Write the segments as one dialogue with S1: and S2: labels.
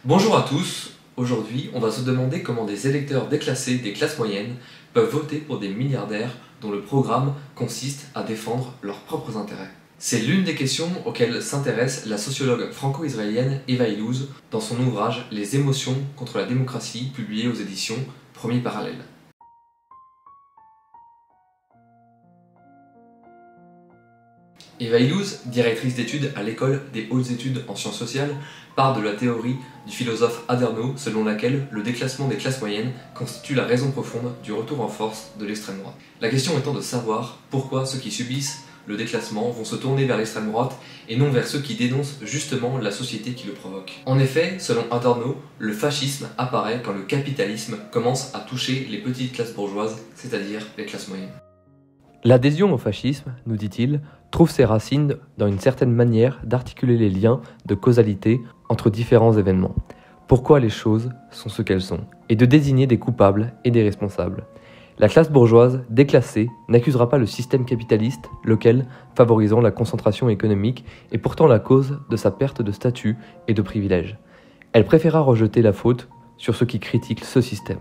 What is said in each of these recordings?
S1: Bonjour à tous, aujourd'hui on va se demander comment des électeurs déclassés des classes moyennes peuvent voter pour des milliardaires dont le programme consiste à défendre leurs propres intérêts. C'est l'une des questions auxquelles s'intéresse la sociologue franco-israélienne Eva Illouz dans son ouvrage Les émotions contre la démocratie publié aux éditions Premier Parallèle. Eva Illouz, directrice d'études à l'école des hautes études en sciences sociales, part de la théorie du philosophe Adorno selon laquelle le déclassement des classes moyennes constitue la raison profonde du retour en force de l'extrême droite. La question étant de savoir pourquoi ceux qui subissent le déclassement vont se tourner vers l'extrême droite et non vers ceux qui dénoncent justement la société qui le provoque. En effet, selon Adorno, le fascisme apparaît quand le capitalisme commence à toucher les petites classes bourgeoises, c'est-à-dire les classes moyennes.
S2: L'adhésion au fascisme, nous dit-il, trouve ses racines dans une certaine manière d'articuler les liens de causalité entre différents événements, pourquoi les choses sont ce qu'elles sont, et de désigner des coupables et des responsables. La classe bourgeoise, déclassée, n'accusera pas le système capitaliste, lequel, favorisant la concentration économique, est pourtant la cause de sa perte de statut et de privilèges. Elle préférera rejeter la faute sur ceux qui critiquent ce système.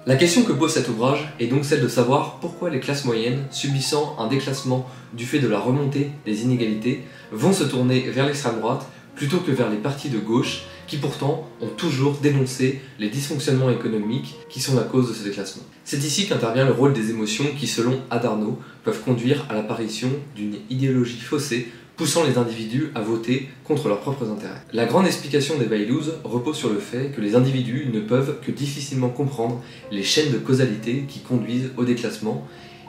S1: La question que pose cet ouvrage est donc celle de savoir pourquoi les classes moyennes, subissant un déclassement du fait de la remontée des inégalités, vont se tourner vers l'extrême droite plutôt que vers les partis de gauche qui pourtant ont toujours dénoncé les dysfonctionnements économiques qui sont la cause de ce déclassement. C'est ici qu'intervient le rôle des émotions qui, selon Adorno, peuvent conduire à l'apparition d'une idéologie faussée poussant les individus à voter contre leurs propres intérêts. La grande explication d'Eva Illouz repose sur le fait que les individus ne peuvent que difficilement comprendre les chaînes de causalité qui conduisent au déclassement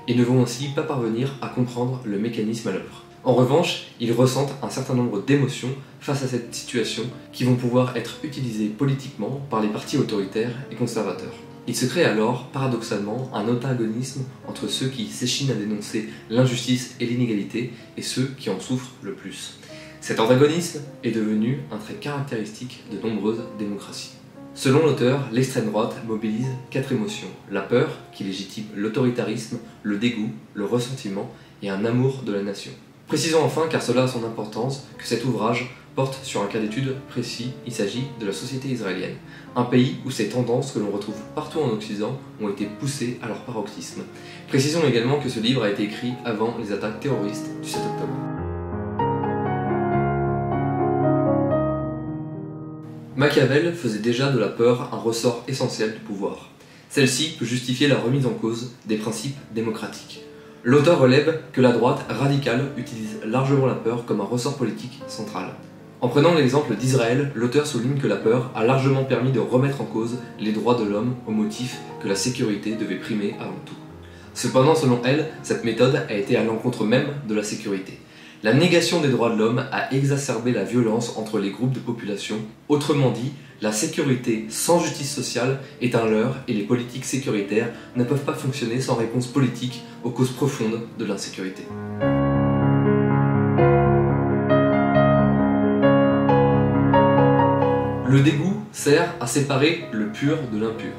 S1: et ne vont ainsi pas parvenir à comprendre le mécanisme à l'œuvre. En revanche, ils ressentent un certain nombre d'émotions face à cette situation qui vont pouvoir être utilisées politiquement par les partis autoritaires et conservateurs. Il se crée alors, paradoxalement, un antagonisme entre ceux qui s'échinent à dénoncer l'injustice et l'inégalité et ceux qui en souffrent le plus. Cet antagonisme est devenu un trait caractéristique de nombreuses démocraties. Selon l'auteur, l'extrême droite mobilise 4 émotions. La peur, qui légitime l'autoritarisme, le dégoût, le ressentiment et un amour de la nation. Précisons enfin, car cela a son importance, que cet ouvrage porte sur un cas d'étude précis, il s'agit de la société israélienne, un pays où ces tendances que l'on retrouve partout en Occident ont été poussées à leur paroxysme. Précisons également que ce livre a été écrit avant les attaques terroristes du 7 octobre. Machiavel faisait déjà de la peur un ressort essentiel du pouvoir. Celle-ci peut justifier la remise en cause des principes démocratiques. L'auteur relève que la droite radicale utilise largement la peur comme un ressort politique central. En prenant l'exemple d'Israël, l'auteur souligne que la peur a largement permis de remettre en cause les droits de l'homme au motif que la sécurité devait primer avant tout. Cependant, selon elle, cette méthode a été à l'encontre même de la sécurité. La négation des droits de l'homme a exacerbé la violence entre les groupes de population. Autrement dit, la sécurité sans justice sociale est un leurre et les politiques sécuritaires ne peuvent pas fonctionner sans réponse politique aux causes profondes de l'insécurité. Le dégoût sert à séparer le pur de l'impur.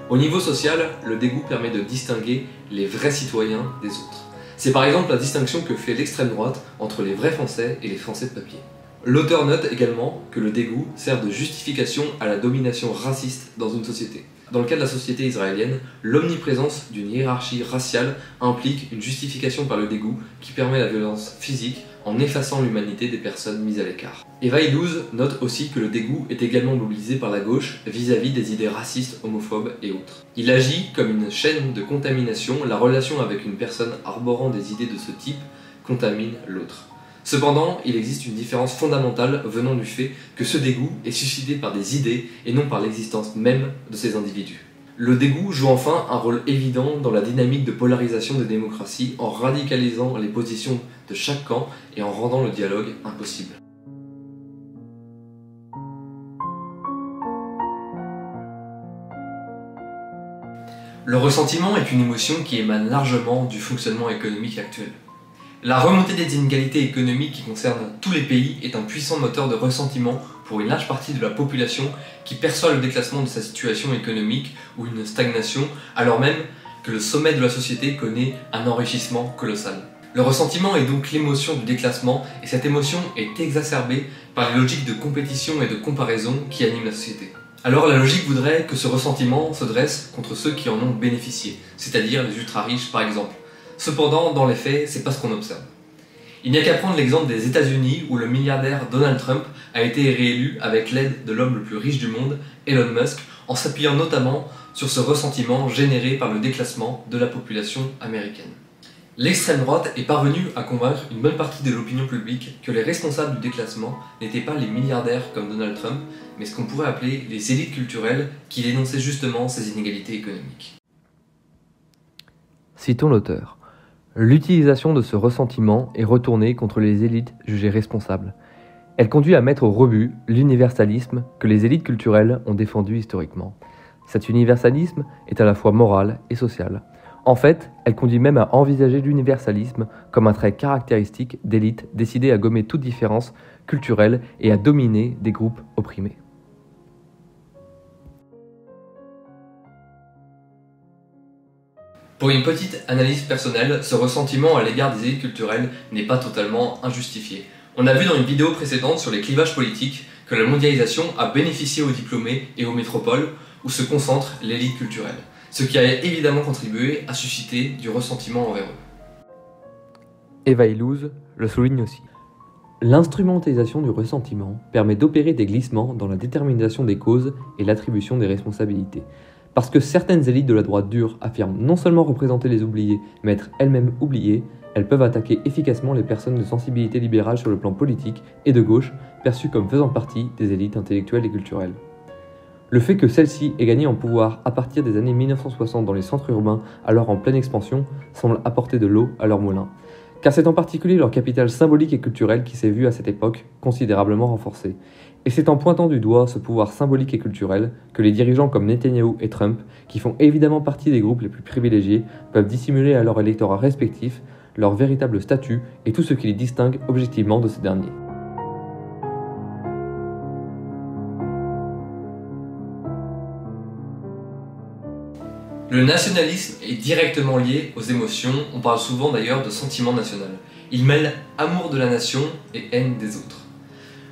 S1: Au niveau social, le dégoût permet de distinguer les vrais citoyens des autres. C'est par exemple la distinction que fait l'extrême droite entre les vrais Français et les Français de papier. L'auteur note également que le dégoût sert de justification à la domination raciste dans une société. Dans le cas de la société israélienne, l'omniprésence d'une hiérarchie raciale implique une justification par le dégoût qui permet la violence physique en effaçant l'humanité des personnes mises à l'écart. Eva Illouz note aussi que le dégoût est également mobilisé par la gauche vis-à-vis des idées racistes, homophobes et autres. Il agit comme une chaîne de contamination, la relation avec une personne arborant des idées de ce type contamine l'autre. Cependant, il existe une différence fondamentale venant du fait que ce dégoût est suscité par des idées et non par l'existence même de ces individus. Le dégoût joue enfin un rôle évident dans la dynamique de polarisation des démocraties en radicalisant les positions de chaque camp et en rendant le dialogue impossible. Le ressentiment est une émotion qui émane largement du fonctionnement économique actuel. La remontée des inégalités économiques qui concernent tous les pays est un puissant moteur de ressentiment pour une large partie de la population qui perçoit le déclassement de sa situation économique ou une stagnation, alors même que le sommet de la société connaît un enrichissement colossal. Le ressentiment est donc l'émotion du déclassement, et cette émotion est exacerbée par les logiques de compétition et de comparaison qui animent la société. Alors la logique voudrait que ce ressentiment se dresse contre ceux qui en ont bénéficié, c'est-à-dire les ultra-riches par exemple. Cependant, dans les faits, c'est pas ce qu'on observe. Il n'y a qu'à prendre l'exemple des États-Unis où le milliardaire Donald Trump a été réélu avec l'aide de l'homme le plus riche du monde, Elon Musk, en s'appuyant notamment sur ce ressentiment généré par le déclassement de la population américaine. L'extrême droite est parvenue à convaincre une bonne partie de l'opinion publique que les responsables du déclassement n'étaient pas les milliardaires comme Donald Trump, mais ce qu'on pourrait appeler les élites culturelles qui dénonçaient justement ces inégalités économiques.
S2: Citons l'auteur. L'utilisation de ce ressentiment est retournée contre les élites jugées responsables. Elle conduit à mettre au rebut l'universalisme que les élites culturelles ont défendu historiquement. Cet universalisme est à la fois moral et social. En fait, elle conduit même à envisager l'universalisme comme un trait caractéristique d'élites décidées à gommer toute différence culturelle et à dominer des groupes opprimés.
S1: Pour une petite analyse personnelle, ce ressentiment à l'égard des élites culturelles n'est pas totalement injustifié. On a vu dans une vidéo précédente sur les clivages politiques que la mondialisation a bénéficié aux diplômés et aux métropoles où se concentre l'élite culturelle, ce qui a évidemment contribué à susciter du ressentiment envers eux.
S2: Eva Illouz le souligne aussi. L'instrumentalisation du ressentiment permet d'opérer des glissements dans la détermination des causes et l'attribution des responsabilités. Parce que certaines élites de la droite dure affirment non seulement représenter les oubliés, mais être elles-mêmes oubliées, elles peuvent attaquer efficacement les personnes de sensibilité libérale sur le plan politique et de gauche, perçues comme faisant partie des élites intellectuelles et culturelles. Le fait que celles-ci aient gagné en pouvoir à partir des années 1960 dans les centres urbains, alors en pleine expansion, semble apporter de l'eau à leur moulin. Car c'est en particulier leur capital symbolique et culturel qui s'est vu à cette époque considérablement renforcé. Et c'est en pointant du doigt ce pouvoir symbolique et culturel que les dirigeants comme Netanyahou et Trump, qui font évidemment partie des groupes les plus privilégiés, peuvent dissimuler à leur électorat respectif leur véritable statut et tout ce qui les distingue objectivement de ces derniers.
S1: Le nationalisme est directement lié aux émotions, on parle souvent d'ailleurs de sentiment national. Il mêle amour de la nation et haine des autres.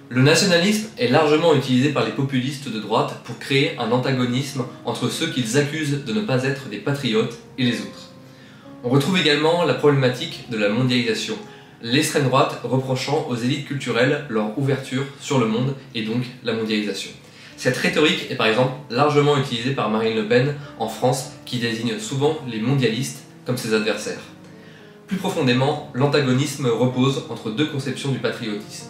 S1: Le nationalisme est largement utilisé par les populistes de droite pour créer un antagonisme entre ceux qu'ils accusent de ne pas être des patriotes et les autres. On retrouve également la problématique de la mondialisation, l'extrême droite reprochant aux élites culturelles leur ouverture sur le monde et donc la mondialisation. Cette rhétorique est par exemple largement utilisée par Marine Le Pen en France, qui désigne souvent les mondialistes comme ses adversaires. Plus profondément, l'antagonisme repose entre deux conceptions du patriotisme.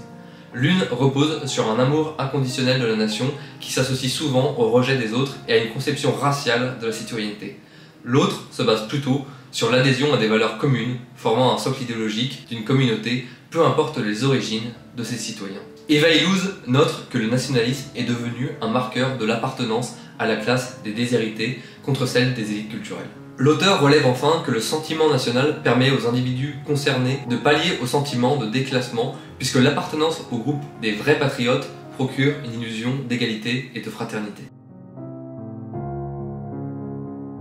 S1: L'une repose sur un amour inconditionnel de la nation qui s'associe souvent au rejet des autres et à une conception raciale de la citoyenneté. L'autre se base plutôt sur l'adhésion à des valeurs communes, formant un socle idéologique d'une communauté, peu importe les origines de ses citoyens. Eva Illouz note que le nationalisme est devenu un marqueur de l'appartenance à la classe des déshérités contre celle des élites culturelles. L'auteur relève enfin que le sentiment national permet aux individus concernés de pallier au sentiment de déclassement, puisque l'appartenance au groupe des vrais patriotes procure une illusion d'égalité et de fraternité.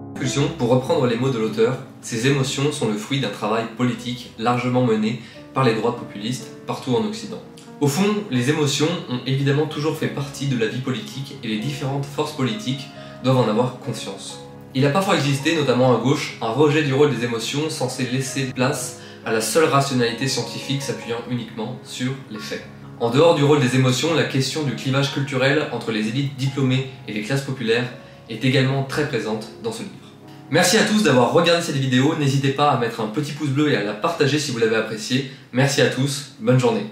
S1: En conclusion, pour reprendre les mots de l'auteur, ces émotions sont le fruit d'un travail politique largement mené par les droites populistes partout en Occident. Au fond, les émotions ont évidemment toujours fait partie de la vie politique et les différentes forces politiques doivent en avoir conscience. Il a parfois existé, notamment à gauche, un rejet du rôle des émotions censé laisser place à la seule rationalité scientifique s'appuyant uniquement sur les faits. En dehors du rôle des émotions, la question du clivage culturel entre les élites diplômées et les classes populaires est également très présente dans ce livre. Merci à tous d'avoir regardé cette vidéo, n'hésitez pas à mettre un petit pouce bleu et à la partager si vous l'avez appréciée. Merci à tous, bonne journée.